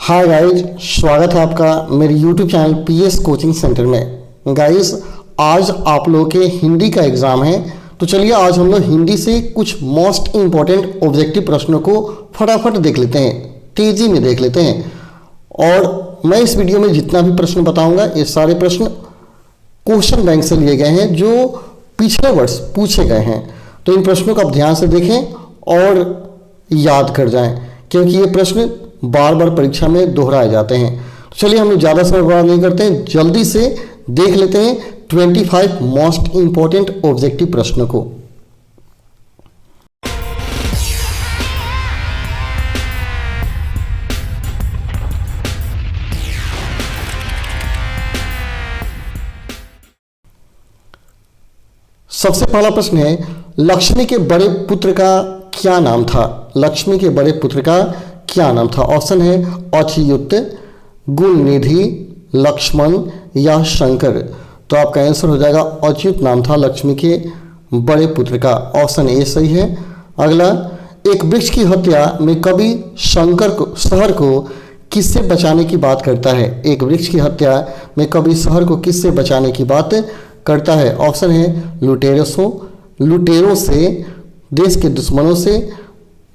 Hi guys, स्वागत है आपका मेरे YouTube channel PS coaching centre में। गाइस, आज आप लोगों के हिंदी का एग्ज़ाम है, तो चलिए आज हम लोग हिंदी से कुछ मोस्ट इम्पॉर्टेंट ऑब्जेक्टिव प्रश्नों को फटाफट देख लेते हैं, तेज़ी में देख लेते हैं। और मैं इस वीडियो में जितना भी प्रश्न बताऊंगा ये सारे प्रश्न क्वेश्चन बैंक से लिए गए हैं जो पिछले वर्ष पूछे गए हैं। तो इन प्रश्नों को आप ध्यान से देखें और याद कर जाएं, क्योंकि ये प्रश्न बार बार परीक्षा में दोहराए जाते हैं। तो चलिए हम लोग ज़्यादा समय बर्बाद नहीं करते हैं, जल्दी से देख लेते हैं 25 मोस्ट इंपॉर्टेंट ऑब्जेक्टिव प्रश्नों को। सबसे पहला प्रश्न है, लक्ष्मी के बड़े पुत्र का क्या नाम था? लक्ष्मी के बड़े पुत्र का क्या नाम था? ऑप्शन है अच्युत, गुणनिधि, लक्ष्मण या शंकर। तो आपका आंसर हो जाएगा अच्युत नाम था लक्ष्मी के बड़े पुत्र का। ऑप्शन ए सही है। अगला, एक वृक्ष की हत्या में कवि शहर को किससे बचाने की बात करता है? एक वृक्ष की हत्या में कवि शहर को किससे बचाने की बात करता है? ऑप्शन है लुटेरों से, देश के दुश्मनों से,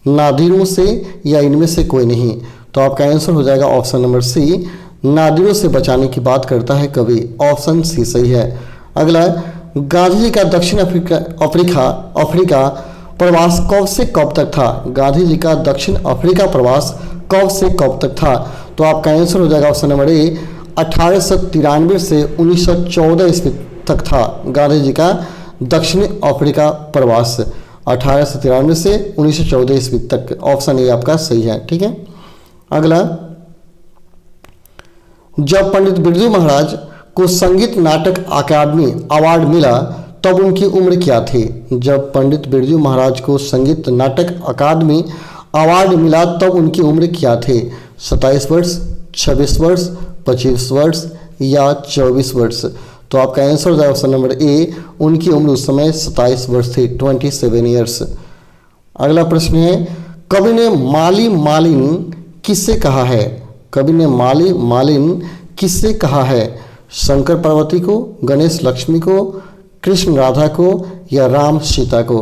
नादिरों से या इनमें से कोई नहीं। तो आपका आंसर हो जाएगा ऑप्शन नंबर सी, नादिरों से बचाने की बात करता है कवि। ऑप्शन सी सही है। अगला, गांधी जी का दक्षिण अफ्रीका प्रवास कब से कब तक था? गांधी जी का दक्षिण अफ्रीका प्रवास कब से कब तक था? तो आपका आंसर हो जाएगा ऑप्शन नंबर ए, 1893 से 1914 ईस्वी तक था गांधी जी का दक्षिण अफ्रीका प्रवास। 1893 से 1914 ईस्वी तक। ऑप्शन ए आपका सही है। ठीक है। अगला, जब पंडित बिरजू महाराज को संगीत नाटक अकादमी अवार्ड मिला तब उनकी उम्र क्या थी? जब पंडित बिरजू महाराज को संगीत नाटक अकादमी अवार्ड मिला तब उनकी उम्र क्या थी? 27 वर्ष, 26 वर्ष, 25 वर्ष या 24 वर्ष। तो आपका आंसर हो जाएगा ऑप्शन नंबर ए, उनकी उम्र उस समय 27 वर्ष थी, 27 ईयर्स। अगला प्रश्न है, कवि ने माली मालिन किससे कहा है? कवि ने माली मालिन किससे कहा है? शंकर पार्वती को, गणेश लक्ष्मी को, कृष्ण राधा को या राम सीता को?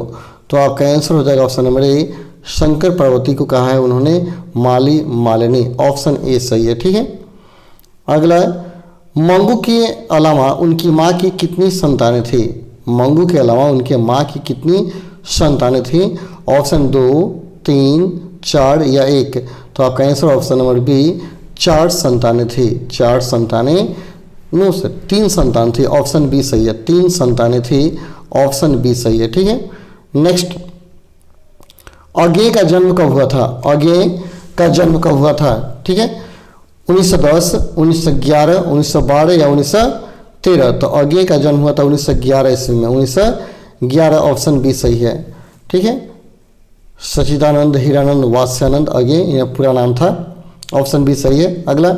तो आपका आंसर हो जाएगा option number A, Shankar Parvati को कहा है उन्होंने माली मालिनी। ऑप्शन ए सही है। ठीक है। अगला, मंगू के अलावा उनकी माँ की कितनी संतानें थी? मंगू के अलावा उनके माँ की कितनी संतानें थी? ऑप्शन 2, 3, 4 या 1। तो आपका आंसर ऑप्शन नंबर बी, 4 संतानें थी। 4 संतानें, नो सर, 3 संतान थी। ऑप्शन बी सही है, 3 संतानें थी। ऑप्शन बी सही है। ठीक है। नेक्स्ट, अज्ञेय का जन्म कब हुआ था? अज्ञेय का जन्म कब हुआ था? ठीक है। 1910, 1911, 1912 या 1913। तो अज्ञेय का जन्म हुआ था 1911 ईस्वी में। 1911 ऑप्शन बी सही है। ठीक है। सच्चिदानंद हीरानंद वात्स्यानंद अज्ञेय यह पूरा नाम था। ऑप्शन बी सही है। अगला,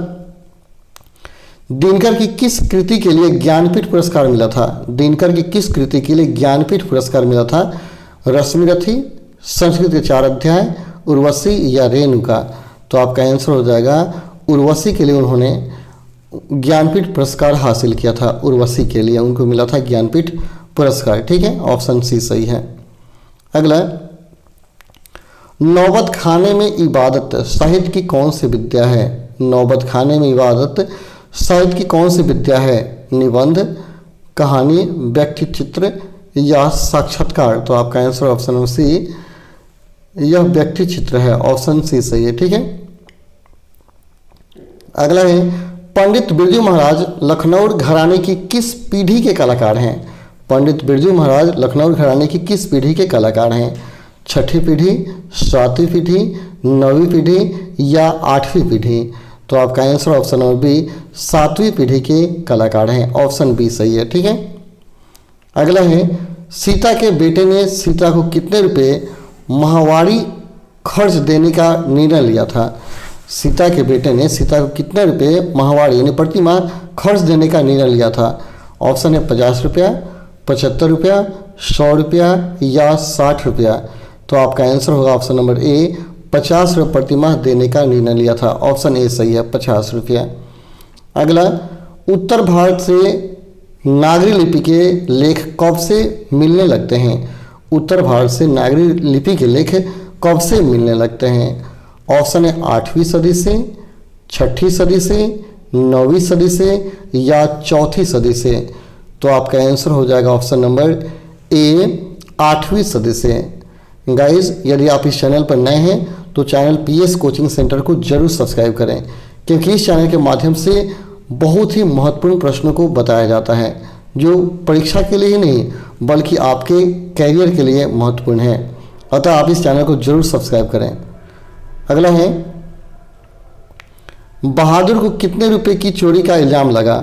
दिनकर की किस कृति के लिए ज्ञानपीठ पुरस्कार मिला था? दिनकर की किस कृति के लिए ज्ञानपीठ पुरस्कार मिला था? रश्मिरथी, संस्कृत के 4 अध्याय, उर्वशी या रेणुका? तो आपका आंसर हो जाएगा उर्वशी के लिए उन्होंने ज्ञानपीठ पुरस्कार हासिल किया था। उर्वशी के लिए उनको मिला था ज्ञानपीठ पुरस्कार। ठीक है। ऑप्शन सी सही है। अगला, नौबत खाने में इबादत साहित्य की कौन सी विद्या है? नौबत खाने में इबादत साहित्य की कौन सी विद्या है? निबंध, कहानी, व्यक्ति चित्र या साक्षात्कार? तो आपका आंसर ऑप्शन नंबर सी, यह व्यक्ति चित्र है। ऑप्शन सी सही है। ठीक है। अगला है, पंडित बिरजू महाराज लखनऊ घराने की किस पीढ़ी के कलाकार हैं? पंडित बिरजू महाराज लखनऊ घराने की किस पीढ़ी के कलाकार हैं? 6ठी पीढ़ी, 7वीं पीढ़ी, 9वीं पीढ़ी या 8वीं पीढ़ी? तो आपका आंसर ऑप्शन नंबर बी, 7वीं पीढ़ी के कलाकार हैं। ऑप्शन बी सही है। ठीक है। अगला है, सीता के बेटे ने सीता को कितने रुपए माहवारी खर्च देने का निर्णय लिया था? सीता के बेटे ने सीता को कितने रुपए माहवारी यानी प्रति माह खर्च देने का निर्णय लिया था? ऑप्शन है 50 रुपया, 75 रुपया, 100 रुपया या 60 रुपया? तो आपका आंसर होगा ऑप्शन नंबर ए, 50 रुपये प्रतिमाह देने का निर्णय लिया था। ऑप्शन ए सही है, 50 रुपया। अगला, उत्तर भारत से नागरी लिपि के लेख कब से मिलने लगते हैं? उत्तर भारत से नागरी लिपि के लेख कब से मिलने लगते हैं? ऑप्शन है 8वीं सदी से, 6ठी सदी से, 9वीं सदी से या 4थी सदी से। तो आपका आंसर हो जाएगा ऑप्शन नंबर ए, 8वीं सदी से। गाइज, यदि आप इस चैनल पर नए हैं तो चैनल पीएस कोचिंग सेंटर को जरूर सब्सक्राइब करें, क्योंकि इस चैनल के माध्यम से बहुत ही महत्वपूर्ण प्रश्नों को बताया जाता है, जो परीक्षा के लिए ही नहीं बल्कि आपके कैरियर के लिए महत्वपूर्ण है। अतः आप इस चैनल को जरूर सब्सक्राइब करें। अगला है, बहादुर को कितने रुपए की चोरी का इल्ज़ाम लगा?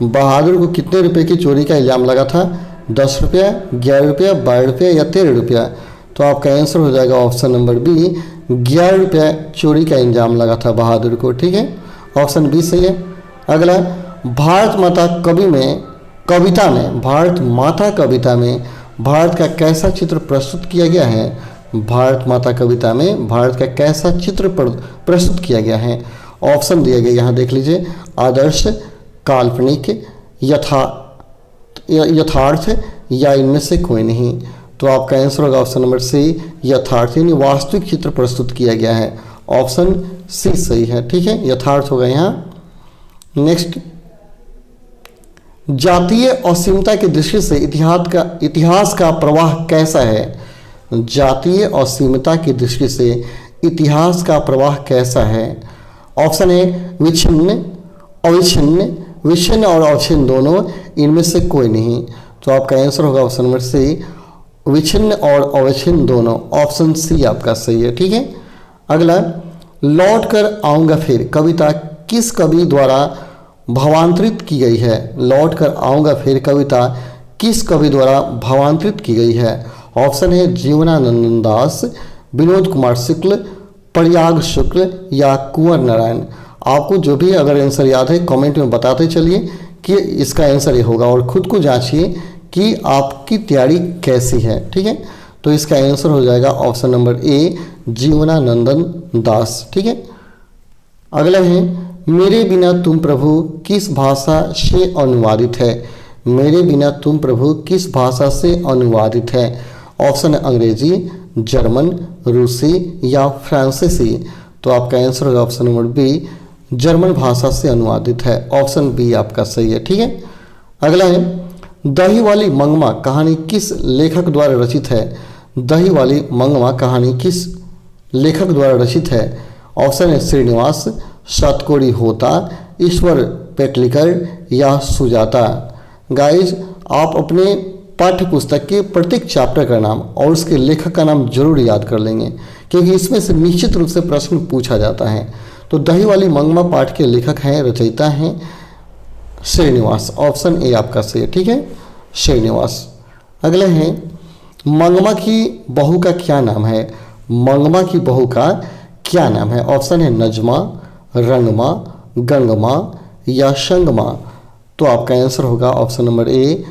बहादुर को कितने रुपए की चोरी का इल्ज़ाम लगा था? 10 रुपया, 11 रुपया, 12 रुपया या 13 रुपया। तो आपका आंसर हो जाएगा ऑप्शन नंबर बी, 11 रुपया चोरी का इल्ज़ाम लगा था बहादुर को। ठीक है, ऑप्शन बी सही है। अगला, भारत माता कविता में भारत का कैसा चित्र प्रस्तुत किया गया है? भारत माता कविता में भारत का कैसा चित्र प्रस्तुत किया गया है? ऑप्शन दिए गए यहाँ देख लीजिए, आदर्श, काल्पनिक, यथार्थ या इनमें से कोई नहीं। तो आपका आंसर होगा ऑप्शन नंबर सी, यथार्थ, यानी वास्तविक चित्र प्रस्तुत किया गया है। ऑप्शन सी सही है। ठीक है, यथार्थ होगा यहाँ। नेक्स्ट, जातीय असीमता की दृष्टि से इतिहास का प्रवाह कैसा है? जातीय असीमता की दृष्टि से इतिहास का प्रवाह कैसा है? ऑप्शन ए, विच्छिन्न, अविच्छिन्न, विच्छिन्न और अवच्छिन्न दोनों, इनमें से कोई नहीं। तो आपका आंसर होगा ऑप्शन नंबर सी, विच्छिन्न और अवच्छिन्न दोनों। ऑप्शन सी आपका सही है। ठीक है। अगला, लौट कर आऊँगा फिर कविता किस कवि द्वारा भावांतरित की गई है? लौट कर आऊँगा फिर कविता किस कवि द्वारा भावांतरित की गई है? ऑप्शन है जीवनानंद दास, विनोद कुमार शुक्ल, प्रयाग शुक्ल या कुंवर नारायण। आपको जो भी अगर आंसर याद है कमेंट में बताते चलिए कि इसका आंसर ये होगा, और खुद को जांचिए कि आपकी तैयारी कैसी है। ठीक है, तो इसका आंसर हो जाएगा ऑप्शन नंबर ए, जीवनानंदन दास। ठीक है। अगला है, मेरे बिना तुम प्रभु किस भाषा से अनुवादित है? मेरे बिना तुम प्रभु किस भाषा से अनुवादित है? ऑप्शन है अंग्रेजी, जर्मन, रूसी या फ्रांसीसी। तो आपका आंसर होगा ऑप्शन नंबर बी, जर्मन भाषा से अनुवादित है। ऑप्शन बी आपका सही है। ठीक है। अगला है, दही वाली मंगमा कहानी किस लेखक द्वारा रचित है? दही वाली मंगमा कहानी किस लेखक द्वारा रचित है? ऑप्शन है श्रीनिवास, सातकोड़ी होता, ईश्वर पेटलिकर या सुजाता। गाइज, आप अपने पाठ्य पुस्तक के प्रत्येक चैप्टर का नाम और उसके लेखक का नाम जरूर याद कर लेंगे, क्योंकि इसमें से निश्चित रूप से प्रश्न पूछा जाता है। तो दही वाली मंगमा पाठ के लेखक हैं, रचयिता हैं श्रीनिवास। ऑप्शन ए आपका सही है। ठीक है, श्रीनिवास। अगले हैं, मंगमा की बहू का क्या नाम है? मंगमा की बहू का क्या नाम है? ऑप्शन है नजमा, रंगमा, गंगमा या शंगमा। तो आपका आंसर होगा ऑप्शन नंबर ए,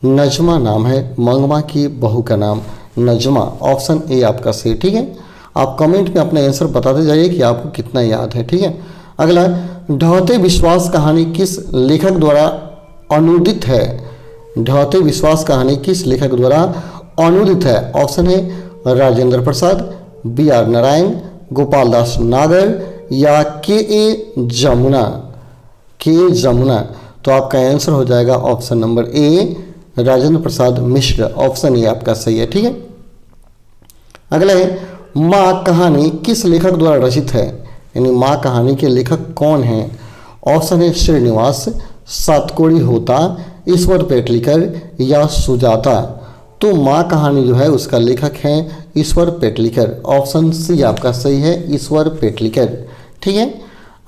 नजमा नाम है मंगमा की बहू का नाम, नजमा। ऑप्शन ए आपका सही। ठीक है, आप कमेंट में अपना आंसर बताते जाइए कि आपको कितना याद है। ठीक है। अगला, ढहते विश्वास कहानी किस लेखक द्वारा अनुदित है? ढहते विश्वास कहानी किस लेखक द्वारा अनुदित है? ऑप्शन है राजेंद्र प्रसाद, बी आर नारायण, गोपाल दास नागर या के ए जमुना। के ए जमुना। तो आपका आंसर हो जाएगा option number A, Rajendra Prasad Mishra. Option A आपका सही है। ठीक है। अगला है, माँ कहानी किस लेखक द्वारा रचित है? यानी माँ कहानी के लेखक कौन हैं? ऑप्शन है श्रीनिवास, सातकोड़ी होता, ईश्वर पेटलिकर या सुजाता। तो माँ कहानी जो है उसका लेखक हैं ईश्वर पेटलिकर। ऑप्शन सी आपका सही है, ईश्वर पेटलिकर। ठीक है।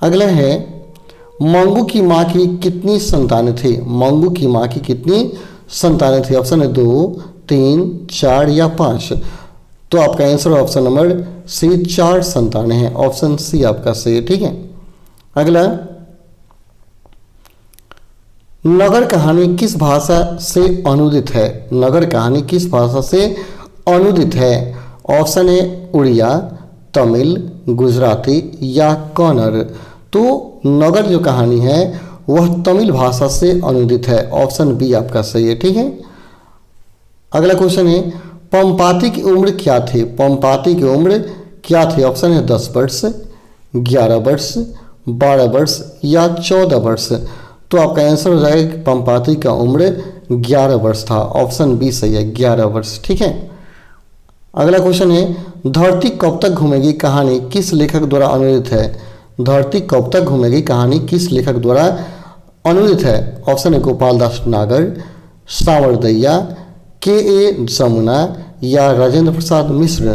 अगला है, मंगू की माँ की कितनी संतानें थी? मंगू की माँ की कितनी संतानें थी? ऑप्शन है 2, 3, 4 या 5। तो आपका आंसर ऑप्शन नंबर सी, 4 संतानें हैं। ऑप्शन सी आपका सही है। ठीक है। अगला, नगर कहानी किस भाषा से अनुदित है? नगर कहानी किस भाषा से अनुदित है? ऑप्शन है उड़िया, तमिल, गुजराती या कन्नड़। तो नगर जो कहानी है वह तमिल भाषा से अनुदित है। ऑप्शन बी आपका सही है। ठीक है, अगला क्वेश्चन है पंपाति की उम्र क्या थी? पंपाति की उम्र क्या थी? ऑप्शन है 10 वर्ष, 11 वर्ष, 12 वर्ष या 14 वर्ष। तो आपका आंसर हो जाएगा कि पंपाति का उम्र 11 वर्ष था। ऑप्शन बी सही है, 11 वर्ष। ठीक है, अगला क्वेश्चन है धरती कब तक घूमेगी कहानी किस लेखक द्वारा अनुदित है? धरती कब तक घूमेगी कहानी किस लेखक द्वारा अनुदित है? ऑप्शन है गोपाल दास नागर, सावरदैया, के.ए. जमुना या राजेंद्र प्रसाद मिश्र।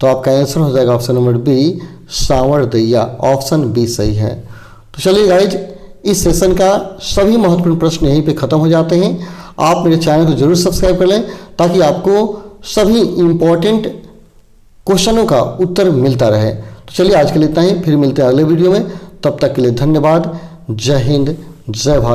तो आपका आंसर हो जाएगा ऑप्शन नंबर बी, सावरदैया। ऑप्शन बी सही है। तो चलिए गाइज, इस सेशन का सभी महत्वपूर्ण प्रश्न यहीं पे खत्म हो जाते हैं। आप मेरे चैनल को जरूर सब्सक्राइब कर लें ताकि आपको सभी इम्पोर्टेंट क्वेश्चनों का उत्तर मिलता रहे। तो चलिए आज के लिए इतना ही, फिर मिलते हैं अगले वीडियो में। तब तक के लिए धन्यवाद। जय हिंद, जय भारत।